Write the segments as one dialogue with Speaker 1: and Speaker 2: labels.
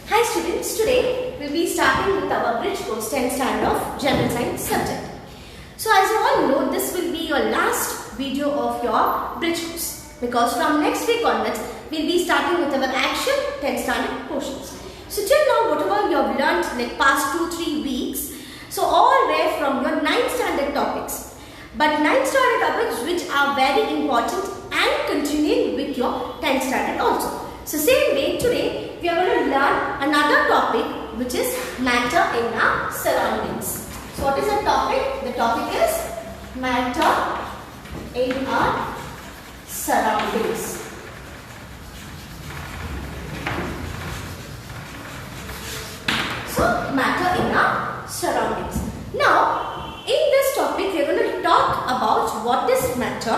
Speaker 1: Hi students, today we will be starting with our bridge course 10th standard of General Science subject. So as you all know, this will be your last video of your bridge course because from next week onwards we will be starting with our action 10th standard portions. So till now whatever you have learnt like past 2-3 weeks, so all were from your 9th standard topics. But 9th standard topics which are very important and continuing with your 10th standard also. So same way today we are going to learn another topic which is matter in our surroundings. So what is the topic? The topic is matter in our surroundings. So matter in our surroundings. Now in this topic we are going to talk about what is matter,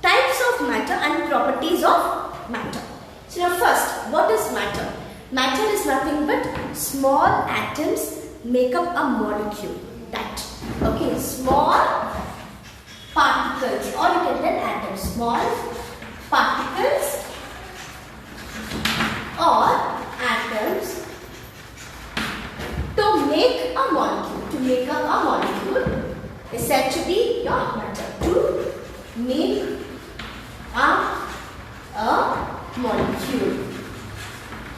Speaker 1: types of matter and properties of matter. So now first, what is matter? Matter is nothing but small atoms make up a molecule. That, okay, small particles or you can tell atoms, small particles or atoms to make a molecule. To make up a molecule is said to be your matter. To make a molecule.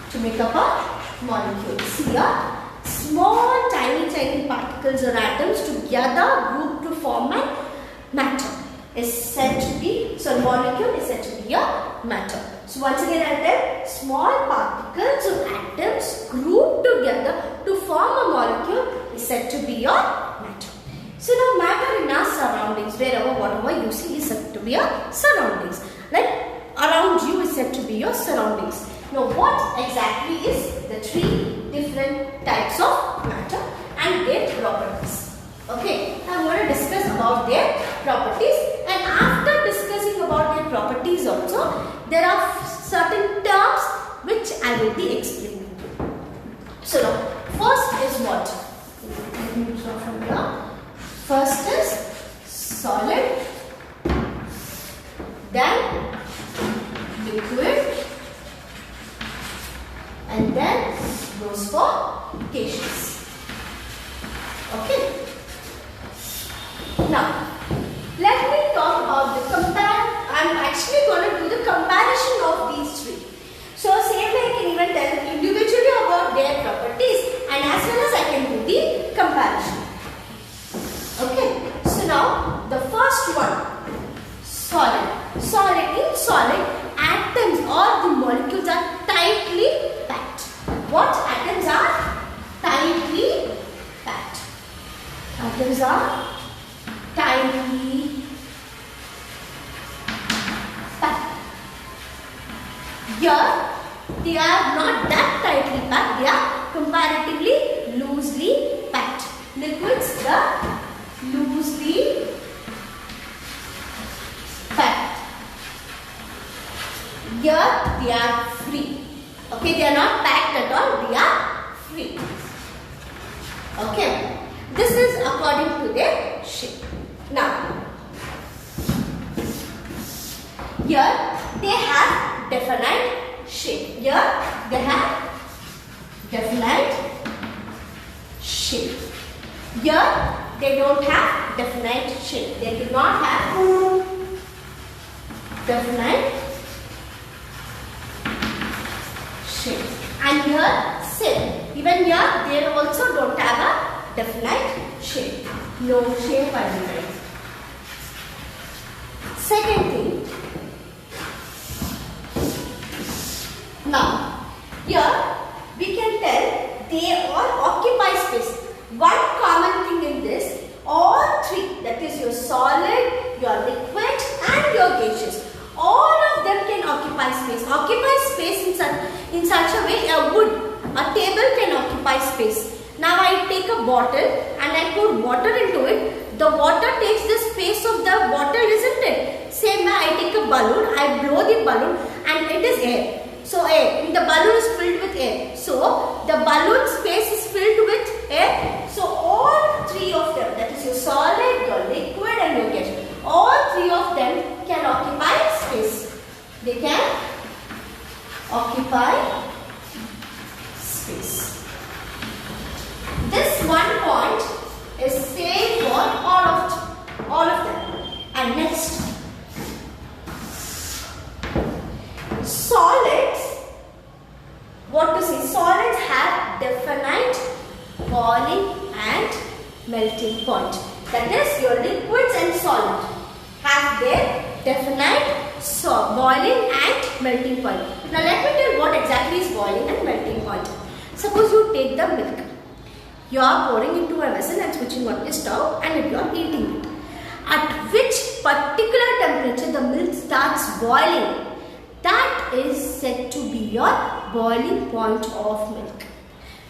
Speaker 1: To make up a molecule. See here, small tiny particles or atoms together group to form a matter is said to be, so molecule is said to be a matter. So once again I tell, small particles or atoms group together to form a molecule is said to be a matter. So now matter in our surroundings, wherever whatever you see is said to be a surroundings. Like around you is said to be your surroundings. Now what exactly is the three different types of matter and their properties? Okay, I am going to discuss about their properties, and after discussing about their properties also, there are certain terms which I will be explaining to you. So now, first is what? Let me draw from here. First is solid, then liquid, and then goes for gaseous. Okay. Now, let me talk about the I am actually going to do the comparison of these three. So, same way I can even tell individually about their properties, and as well as I can do the comparison. Okay. So now, the first one, solid. In solid, atoms or the molecules are tightly packed. What atoms are tightly packed? Atoms are tightly packed. Here, they are not that tightly packed, they are comparatively loosely packed. Liquids, the loosely packed. Here, they are free. Okay, they are not packed at all, they are free. Okay, this is according to their shape. Now, here they have definite shape. Here they have definite shape. Here they don't have definite shape. They do not have definite shape. And here same. Even here they also don't have a definite shape. No shape identified. Second thing. Now, here we can tell they all occupy space. One common thing in this, all three, that is your solid, your liquid and your gaseous, all of them can occupy space. Occupy space in such a way a table can occupy space. Now I take a bottle and I pour water into it. The water takes the space of the bottle, isn't it? Same way I take a balloon, I blow the balloon and it is air. So air, the balloon is filled with air. So the balloon space is filled with air. So all three of them, that is your solid, your liquid and your gas, all three of them can occupy space. They can occupy space. boiling and melting point. That is, your liquids and solid have their definite boiling and melting point. Now let me tell what exactly is boiling and melting point. Suppose you take the milk. You are pouring into a vessel and switching on the stove and you are eating it. At which particular temperature the milk starts boiling, that is said to be your boiling point of milk.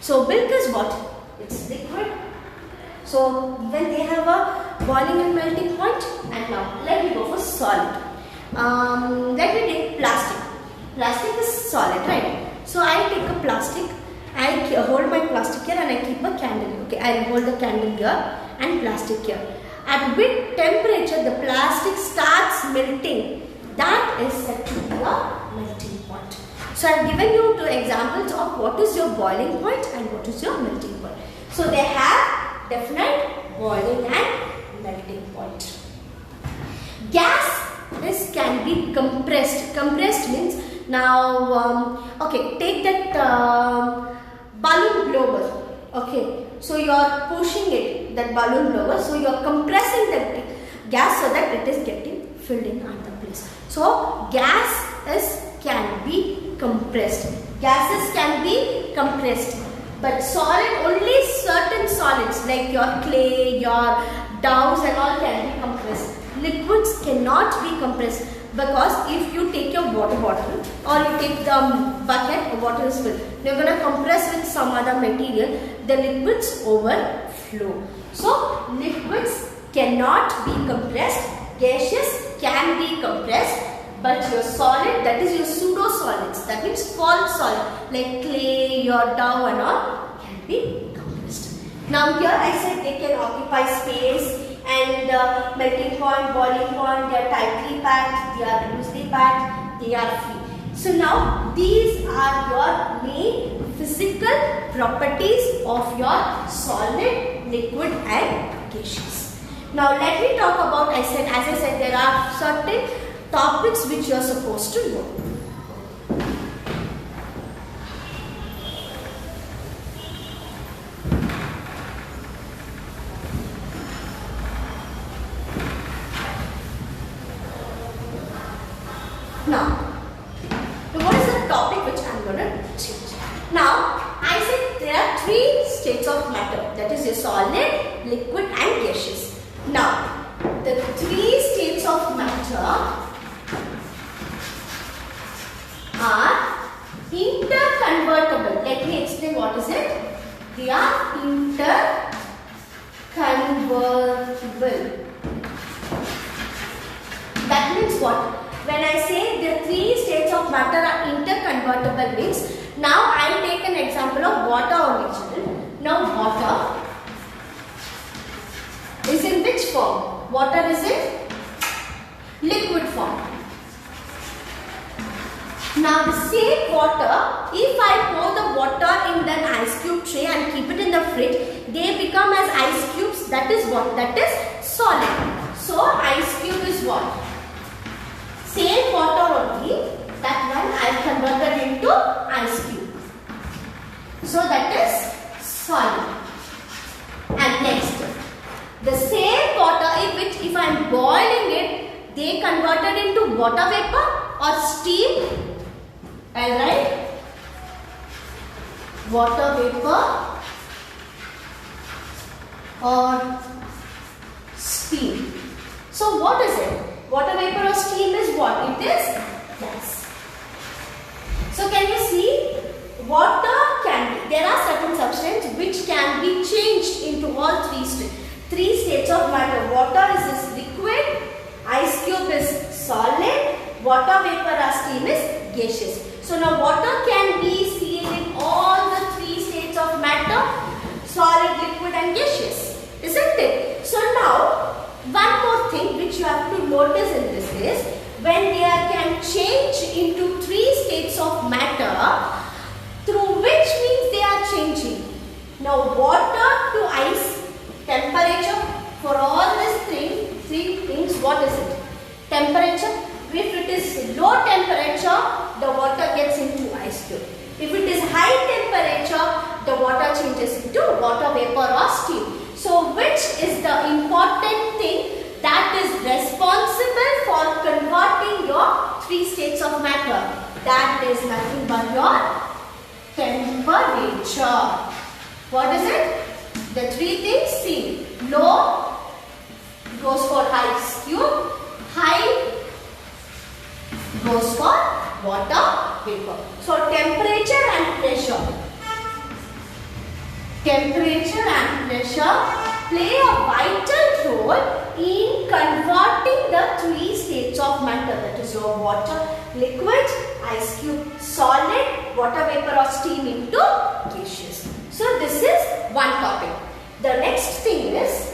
Speaker 1: So milk is what? It's liquid. So when they have a boiling and melting point, and now let me go for solid. Let me take plastic. Plastic is solid, right? So I take a plastic, I hold my plastic here and I keep a candle. Okay, I hold the candle here and plastic here. At which temperature the plastic starts melting, that is said to be a melting point. So I have given you two examples of what is your boiling point and what is your melting point. So they have definite boiling and melting point. Gas can be compressed. Compressed means now, okay, take that balloon blower. Okay, so you are pushing it, that balloon blower. So you are compressing that gas so that it is getting filled in another place. So gas can be compressed. Gases can be compressed. But solid, only certain solids like your clay, your doughs and all can be compressed. Liquids cannot be compressed, because if you take your water bottle or you take the bucket of water is filled, you are going to compress with some other material, the liquids overflow. So liquids cannot be compressed, gaseous can be compressed, but your solid, that is your pseudo solids, that means false solid like clay, your dough and all can be compressed. Now here I said they can occupy space, and melting point, boiling point, they are tightly packed, they are loosely packed, they are free. So now these are your main physical properties of your solid, liquid and gaseous. Now let me talk about, as I said, there are certain topics which you are supposed to know. Now, what is the topic which I am going to change? Now, I said there are three states of matter, that is your solid, liquid and gaseous. Now, the three states of matter are interconvertible. Let me explain what is it. They are interconvertible. That means what? When I say the three states of matter are interconvertible means, now I take an example of water only, children. Now water is in which form? Water is in liquid form. Now the same water, if I pour the water in an ice cube tray and keep it in the fridge, they become as ice cubes. That is what? That is solid. So ice cube is what? Same water only, that one I converted into ice cube. So that is solid. And next, the same water if I am boiling it, they converted into water vapor or steam. Alright? Water vapor or steam. So what is it? Water vapor or steam is what? It is gas. So can you see? Water can be, there are certain substances which can be changed into all three states of matter. Water is liquid, ice cube is solid, water vapor or steam is gaseous. So now water can be seen in all the three states of matter, solid, liquid and gaseous. Isn't it? So now one more thing which you have to notice in this is, when they can change into three states of matter, through which means they are changing. Now water to ice, temperature, for all these three things, what is it? Temperature. If it is low temperature, the water gets into ice cube. If it three states of matter. That is nothing but your temperature. What is it? The three things. See, low goes for ice cube, high goes for water vapor. So temperature and pressure. Temperature and pressure play a vital role in converting the three states of matter, that is your water, liquid, ice cube, solid, water vapor or steam into gaseous. So this is one topic. The next thing is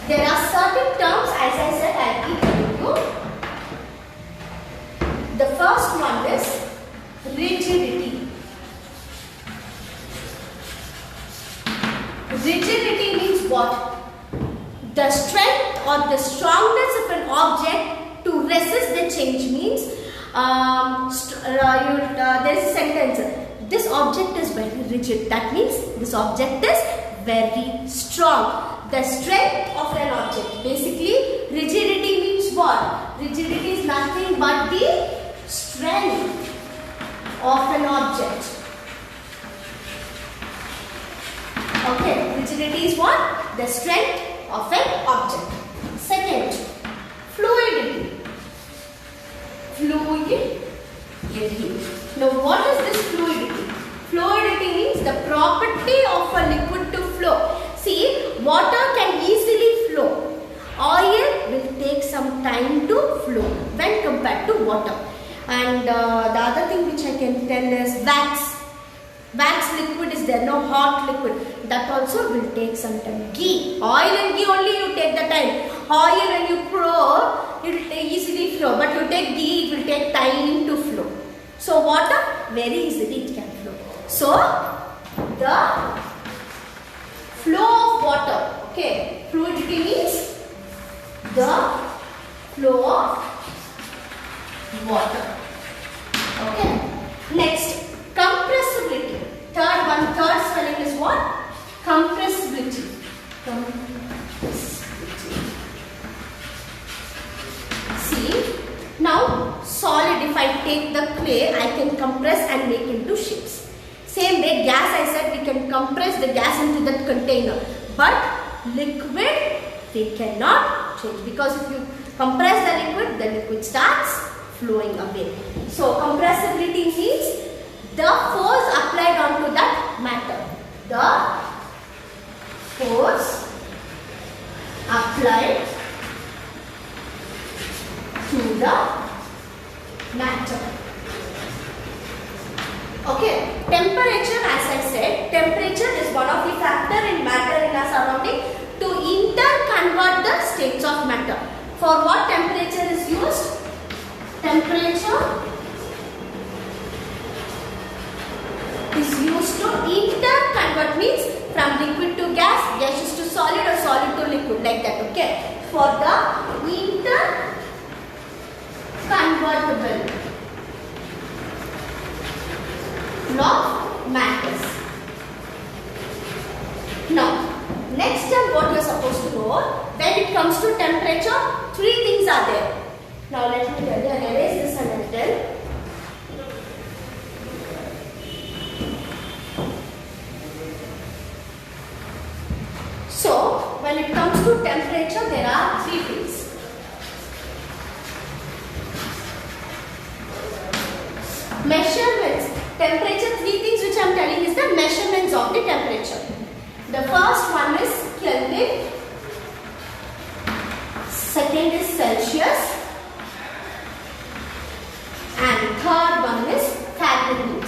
Speaker 1: there are certain terms, as I said, I will tell you. The first one is rigidity. Rigidity means what? The strength or the strongness of an object to resist the change means there is a sentence. This object is very rigid. That means this object is very strong. The strength of an object. Basically, rigidity means what? Rigidity is nothing but the strength of an object. Okay, rigidity is what? The strength of an object. Second, fluidity. Fluidity. Now, what is this fluidity? Fluidity means the property of a liquid to flow. See, water can easily flow. Oil will take some time to flow when compared to water. And the other thing which I can tell is wax. Wax liquid is there, no hot liquid. That also will take some time. Ghee. Oil and ghee only you take the time. Oil when you pour, it will easily flow. But you take ghee, it will take time to flow. So water, very easily it can flow. So, the flow of water, okay, fluidity means the flow of water, okay. Next, compressibility. Third spelling is what? Compressibility. See, now solid, if I take the clay, I can compress and make into shapes. Same way, gas, I said we can compress the gas into that container. But liquid, we cannot change. Because if you compress the liquid starts flowing away. So, compressibility means the force applied onto that matter. The force applied to the matter. Okay, temperature, as I said, temperature is one of the factor in matter in our surrounding to interconvert the states of matter. For what temperature is used? Temperature is used to interconvert, means from liquid to gas, gaseous to solid or solid to liquid, like that, okay. For the interconvertible of matters. Now, next time what you are supposed to know, when it comes to temperature, three things are there. Now let me tell you, I'll erase this and I'll tell. So, when it comes to temperature, there are three things. Measurements. Temperature, three things which I am telling is the measurements of the temperature. The first one is Kelvin, second is Celsius, and third one is Fahrenheit.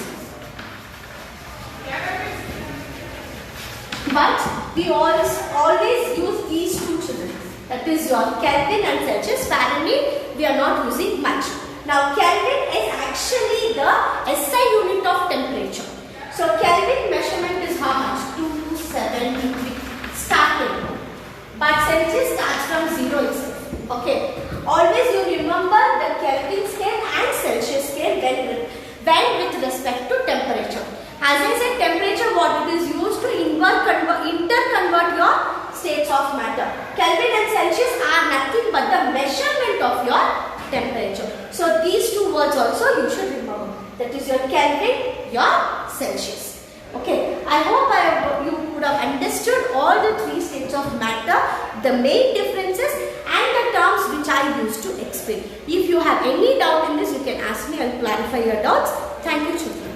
Speaker 1: But we always use these two children. That is your Kelvin and Celsius. Fahrenheit we are not using much. Now Kelvin is actually the SI unit of temperature. So Kelvin measurement is how much? 273 starting. But Celsius starts from 0 itself. Okay. Always you remember the Kelvin scale and Celsius scale when with respect to temperature. As I said, temperature what it is used to unit of your temperature. So these two words also you should remember. That is your Kelvin, your Celsius. Okay, I hope you would have understood all the three states of matter, the main differences and the terms which I used to explain. If you have any doubt in this, you can ask me. I will clarify your doubts. Thank you, children.